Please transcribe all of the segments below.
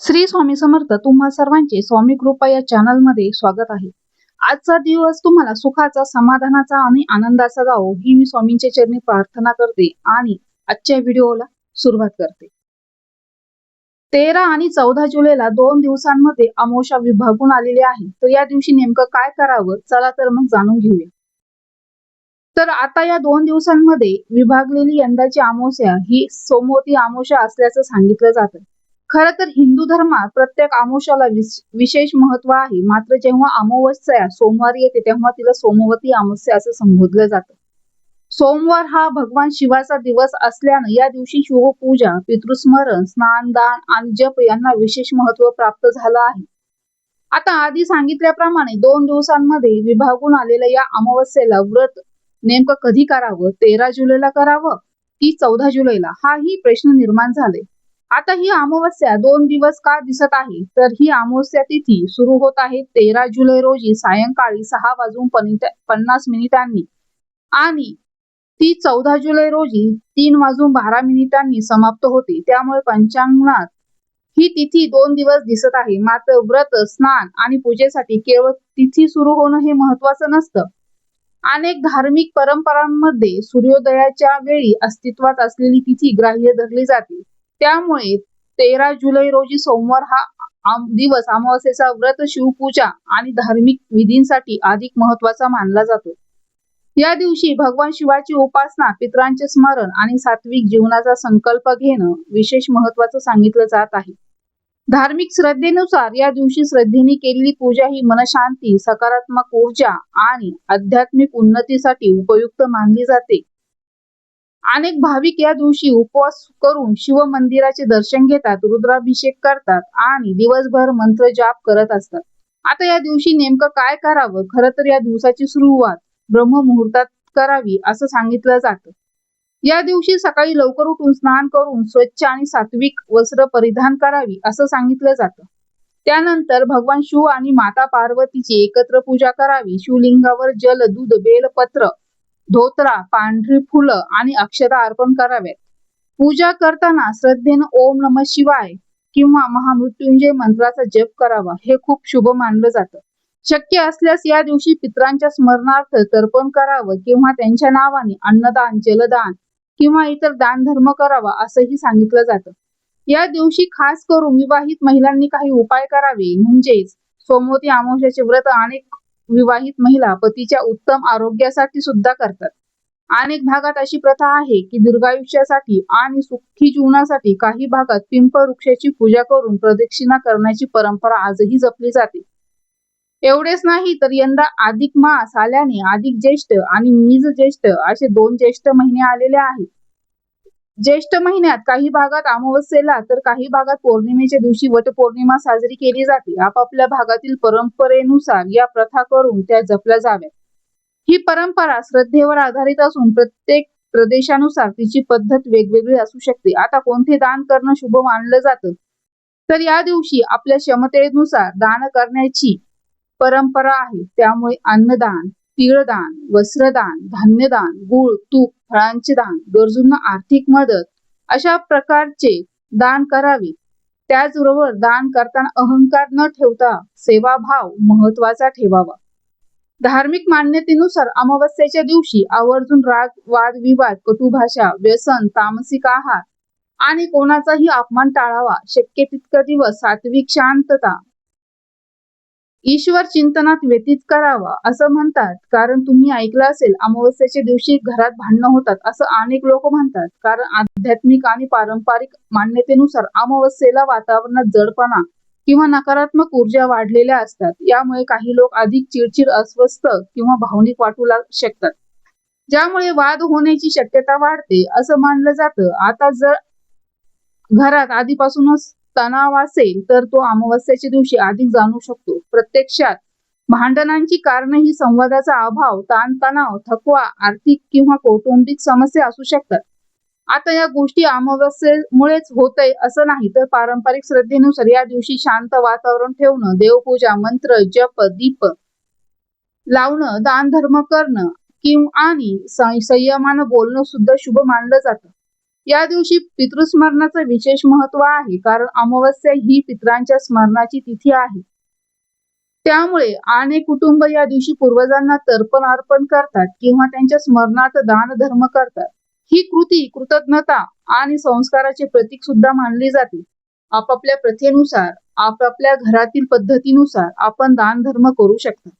श्री स्वामी समर्थ. तुम्हा सर्वांचे स्वामी कृपा या चॅनल मध्ये स्वागत आहे. आजचा दिवस तुम्हाला सुखाचा, समाधानाचा आणि आनंदाचा जावो ही मी स्वामींच्या चरणी प्रार्थना करते आणि आजच्या व्हिडिओला सुरुवात करते. 13 आणि 14 जुलैला 2 दिवसांमध्ये अमावस्या विभागून आलेली आहे. तर या दिवशी नेमकं काय करावं, चला तर मग जाणून घेऊया. तर आता या 2 दिवसांमध्ये विभागलेली यंदाची अमावस्या ही सोमवती अमावस्या असल्याचं सांगितलं जातं. खरं तर हिंदू धर्मात प्रत्येक अमावस्याला विशेष महत्व आहे. मात्र जेव्हा अमावस्या सोमवारी येते तेव्हा तिला सोमवती अमावस्या असं संबोधलं जातं. सोमवार हा भगवान शिवाचा दिवस असल्यानं या दिवशी शिवपूजा, पितृस्मरण, स्नान, दान आणि जप यांना विशेष महत्व प्राप्त झालं आहे. आता आधी सांगितल्याप्रमाणे 2 दिवसांमध्ये विभागून आलेल्या या अमावस्येला व्रत नेमकं कधी करावं, 13 जुलैला करावं की 14 जुलैला, हाही प्रश्न निर्माण झाले. आता ही अमावस्या 2 दिवस का दिसत आहे, तर ही अमावस्या तिथी सुरू होत आहे 13 जुलै रोजी सायंकाळी 6:50 आणि ती 14 जुलै रोजी 3:12 समाप्त होते. त्यामुळे पंचांगात ही तिथी 2 दिवस दिसत आहे. मात्र व्रत, स्नान आणि पूजेसाठी केवळ तिथी सुरू होणं हे महत्वाचं नसतं. अनेक धार्मिक परंपरांमध्ये सूर्योदयाच्या वेळी अस्तित्वात असलेली तिथी ग्राह्य धरली जाते. त्यामुळे 13 जुलै रोजी सोमवार हा दिवस अमावस्येचा व्रत, शिवपूजा आणि धार्मिक विधींसाठी अधिक महत्वाचा मानला जातो. या दिवशी भगवान शिवाची उपासना, पितरांचे स्मरण आणि सात्विक जीवनाचा संकल्प घेणं विशेष महत्वाचं सांगितलं जात आहे. धार्मिक श्रद्धेनुसार या दिवशी श्रद्धेने केलेली पूजा ही मनशांती, सकारात्मक ऊर्जा आणि आध्यात्मिक उन्नतीसाठी उपयुक्त मानली जाते. अनेक भाविक या दिवशी उपवास करून शिव मंदिराचे दर्शन घेतात, रुद्राभिषेक करतात आणि दिवसभर मंत्र जाप करत असतात. आता या दिवशी नेमकं काय करावं? खरं तर या दिवसाची सुरुवात ब्रह्ममुहूर्तात करावी असं सांगितलं जातं. या दिवशी सकाळी लवकर उठून स्नान करून स्वच्छ आणि सात्विक वस्त्र परिधान करावी असं सांगितलं जातं. त्यानंतर भगवान शिव आणि माता पार्वतीची एकत्र पूजा करावी. शिवलिंगावर जल, दूध, बेलपत्र, धोतरा, पांढरी फुलं आणि अक्षता अर्पण कराव्यात. पूजा करताना श्रद्धेनं ओम नमः शिवाय किंवा महामृत्युंजय मंत्राचा जप करावा. हे खूप शुभ मानलं जातं. शक्य असल्यास या दिवशी पितरांच्या स्मरणार्थ तर्पण करावं किंवा त्यांच्या नावाने अन्नदान, जलदान किंवा इतर दान धर्म करावा असंही सांगितलं जातं. या दिवशी खास करून विवाहित महिलांनी काही उपाय करावे. म्हणजेच सोमवती अमावस्याचे व्रत अनेक विवाहित महिला पतीच्या उत्तम आरोग्यासाठी सुद्धा करतात. अनेक भागात अशी प्रथा आहे की दीर्घायुष्यासाठी आणि सुखी जीवनासाठी काही भागात पिंपळ वृक्षाची पूजा करून प्रदक्षिणा करण्याची परंपरा आजही जपली जाते. एवढेच नाही तर यंदा अधिक मास आल्याने अधिक ज्येष्ठ आणि निज ज्येष्ठ असे 2 ज्येष्ठ महिने आलेले आहेत. ज्येष्ठ महिन्यात काही भागात अमावस्येला तर काही भागात पौर्णिमेच्या दिवशी वटपौर्णिमा साजरी केली जाते. आपापल्या भागातील परंपरेनुसार या प्रथा करून त्या जपल्या जाव्यात. ही परंपरा श्रद्धेवर आधारित असून प्रत्येक प्रदेशानुसार तिची पद्धत वेगवेगळी असू शकते. आता कोणते दान करणं शुभ मानलं जातं, तर या दिवशी आपल्या क्षमतेनुसार दान करण्याची परंपरा आहे. त्यामुळे अन्नदान, तिळदान, वस्त्रदान, धान्यदान, गूळ, तूप, फळांचे दान, गरजूंना आर्थिक मदत अशा प्रकारचे दान करावे. त्याचबरोबर दान करताना अहंकार न ठेवता सेवाभाव महत्वाचा ठेवावा. धार्मिक मान्यतेनुसार अमावस्येच्या दिवशी आवर्जून राग, वाद, विवाद, कटुभाषा, व्यसन, तामसिक आहार आणि कोणाचाही अपमान टाळावा. शक्य तितका दिवस सात्विक, शांतता, ईश्वर चिंतनात व्यतीत करावा असं म्हणतात. कारण तुम्ही ऐकलं असेल, अमावस्येच्या दिवशी घरात भांडणं होतात असं अनेक लोक म्हणतात. कारण आध्यात्मिक आणि पारंपरिक मान्यतेनुसार अमावस्येला वातावरणात जडपणा किंवा नकारात्मक ऊर्जा वाढलेल्या असतात. यामुळे काही लोक अधिक चिडचिड, अस्वस्थ किंवा भावनिक वाटू शकतात, ज्यामुळे वाद होण्याची शक्यता वाढते असं मानलं जातं. आता जर घरात आधीपासूनच तणाव असेल तर तो अमावस्येच्या दिवशी अधिक जाणू शकतो. प्रत्यक्षात भांडणांची कारण ही संवादाचा अभाव, ताणतणाव, थकवा, आर्थिक किंवा कौटुंबिक समस्या असू शकतात. आता या गोष्टी अमावस्येमुळेच होतंय असं नाही, तर पारंपरिक श्रद्धेनुसार या दिवशी शांत वातावरण ठेवणं, देवपूजा, मंत्र, जप, दीप लावणं, दान धर्म करणं आणि संयमानं बोलणं सुद्धा शुभ मानलं जातं. या दिवशी पितृस्मरणाचं विशेष महत्व आहे, कारण अमावस्या ही पितरांच्या स्मरणाची तिथी आहे. त्यामुळे अनेक कुटुंब या दिवशी पूर्वजांना तर्पण अर्पण करतात किंवा त्यांच्या स्मरणार्थ दान धर्म करतात. ही कृती कृतज्ञता आणि संस्काराचे प्रतीक सुद्धा मानली जाते. आपापल्या प्रथेनुसार, आपापल्या घरातील पद्धतीनुसार आपण दान धर्म करू शकता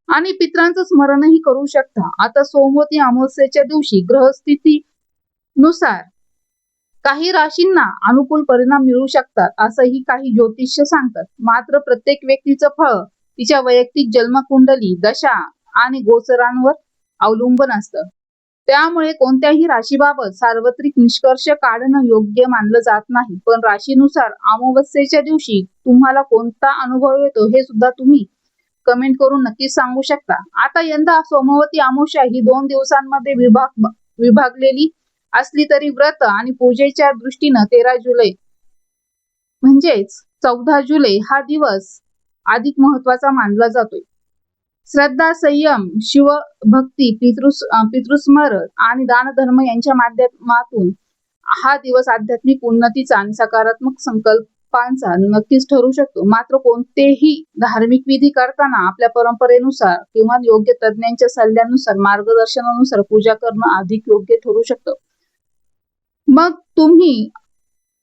आणि पितरांचं स्मरणही करू शकता. आता सोमवती अमावस्येच्या दिवशी ग्रहस्थिती नुसार काही राशींना अनुकूल परिणाम मिळू शकतात, असंही काही ज्योतिष्य सांगतात. मात्र प्रत्येक व्यक्तीचं फळ तिच्या वैयक्तिक जन्मकुंडली, दशा आणि गोचरांवर अवलंबून असतं. त्यामुळे कोणत्याही राशीबाबत सार्वत्रिक निष्कर्ष काढणं योग्य मानलं जात नाही. पण राशीनुसार अमावस्येच्या दिवशी तुम्हाला कोणता अनुभव येतो हे सुद्धा तुम्ही कमेंट करून नक्कीच सांगू शकता. आता यंदा सोमवती अमावस्या ही 2 दिवसांमध्ये विभागलेली असली तरी व्रत आणि पूजेच्या दृष्टीनं 13 जुलै म्हणजेच 14 जुलै हा दिवस अधिक महत्वाचा मानला जातोय. श्रद्धा, संयम, शिवभक्ती, पितृस्मरण आणि दानधर्म यांच्या माध्यमातून हा दिवस आध्यात्मिक उन्नतीचा आणि सकारात्मक संकल्पांचा नक्कीच ठरू शकतो. मात्र कोणतेही धार्मिक विधी करताना आपल्या परंपरेनुसार किंवा योग्य तज्ञांच्या सल्ल्यानुसार, मार्गदर्शनानुसार पूजा करणं अधिक योग्य ठरू शकतं. मग तुम्ही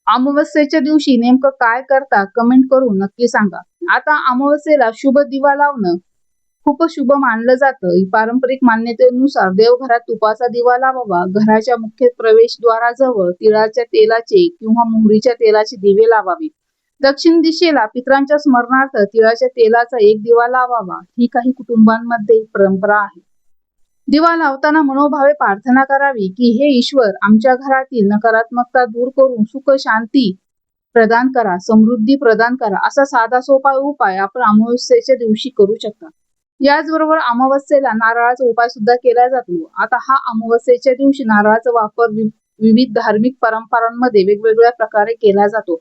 अमावस्येच्या दिवशी नेमकं काय करता कमेंट करून नक्की सांगा. आता अमावस्येला शुभ दिवा लावणं खूप शुभ मानलं जातं. पारंपरिक मान्यतेनुसार देवघरात तुपाचा दिवा लावावा. घराच्या मुख्य प्रवेशद्वाराजवळ तिळाच्या तेलाचे किंवा मोहरीच्या तेलाचे दिवे लावावे. दक्षिण दिशेला पितरांच्या स्मरणार्थ तिळाच्या तेलाचा एक दिवा लावावा. ही काही कुटुंबांमध्ये परंपरा आहे. दिवा लावताना मनोभावे प्रार्थना करावी की हे ईश्वर, आमच्या घरातील नकारात्मकता दूर करून सुख शांती प्रदान करा, समृद्धी प्रदान करा. असा साधा सोपा उपाय आपण अमावस्येच्या दिवशी करू शकता. याचबरोबर अमावस्येला नारळाचा उपाय सुद्धा केला जातो. आता हा अमावस्येच्या दिवशी नारळाचा वापर विविध धार्मिक परंपरांमध्ये वेगवेगळ्या प्रकारे केला जातो.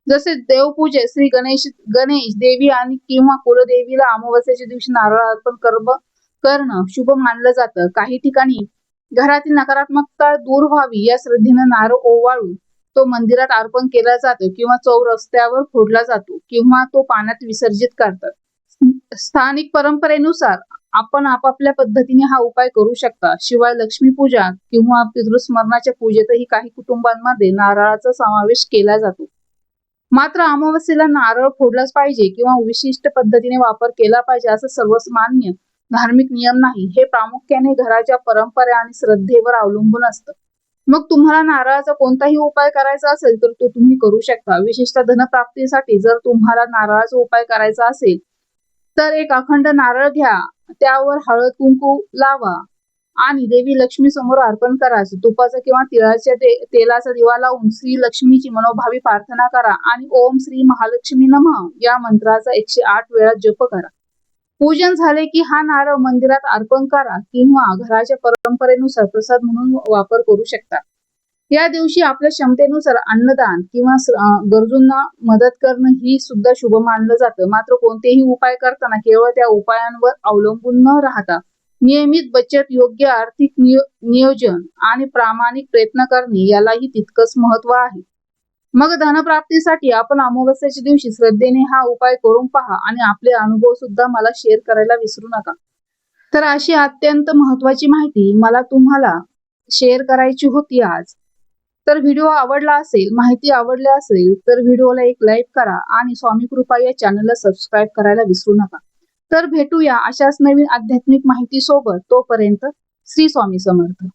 जसे देवपूजे, श्री गणेश देवी आणि किंवा कुलदेवीला अमावस्येच्या दिवशी नारळ अर्पण करणं शुभ मानलं जातं. काही ठिकाणी घरातील नकारात्मकता दूर व्हावी या श्रद्धेनं नारळ ओवाळून तो मंदिरात अर्पण केला जातो किंवा रस्त्यावर फोडला जातो किंवा तो पाण्यात विसर्जित करतात. स्थानिक परंपरेनुसार आपण आपापल्या पद्धतीने हा उपाय करू शकता. शिवाय लक्ष्मी पूजा किंवा पितृस्मरणाच्या पूजेतही काही कुटुंबांमध्ये नारळाचा समावेश केला जातो. मात्र अमावस्येला नारळ फोडलाच पाहिजे किंवा विशिष्ट पद्धतीने वापर केला पाहिजे असं सर्वमान्य धार्मिक नियम नाही. हे प्रामुख्याने घराच्या परंपरा आणि श्रद्धेवर अवलंबून असतं. मग तुम्हाला नारळाचा कोणताही उपाय करायचा असेल तर तो तुम्ही करू शकता. विशेषतः धनप्राप्तीसाठी जर तुम्हाला नारळाचा उपाय करायचा असेल तर एक अखंड नारळ घ्या, त्यावर हळद कुंकू लावा आणि देवी लक्ष्मी समोर अर्पण करायचं. तुपाचा किंवा तिळाच्या तेलाचा दिवा लावून श्री लक्ष्मीची मनोभावी प्रार्थना करा आणि ओम श्री महालक्ष्मी नमः या मंत्राचा 108 वेळा जप करा. पूजन झाले की हा नारळ मंदिरात अर्पण करा किंवा घराच्या परंपरेनुसार प्रसाद म्हणून वापर करू शकता. या दिवशी आपल्या क्षमतेनुसार अन्नदान किंवा गरजूंना मदत करणं ही सुद्धा शुभ मानलं जातं. मात्र कोणतेही उपाय करताना केवळ त्या उपायांवर अवलंबून न राहता नियमित बचत, योग्य आर्थिक नियोजन आणि प्रामाणिक प्रयत्न करणे यालाही तितकंच महत्व आहे. मग धनप्राप्तीसाठी आपण अमावस्येच्या दिवशी श्रद्धेने हा उपाय करून पहा आणि आपले अनुभव सुद्धा मला शेअर करायला विसरू नका. तर अशी अत्यंत महत्वाची माहिती मला तुम्हाला शेअर करायची होती आज. तर व्हिडिओ आवडला असेल, माहिती आवडली असेल तर व्हिडिओला एक लाईक करा आणि स्वामी कृपा या चॅनलला सबस्क्राईब करायला विसरू नका. तर भेटूया अशाच नवीन आध्यात्मिक माहिती सोबत. तोपर्यंत श्री स्वामी समर्थ.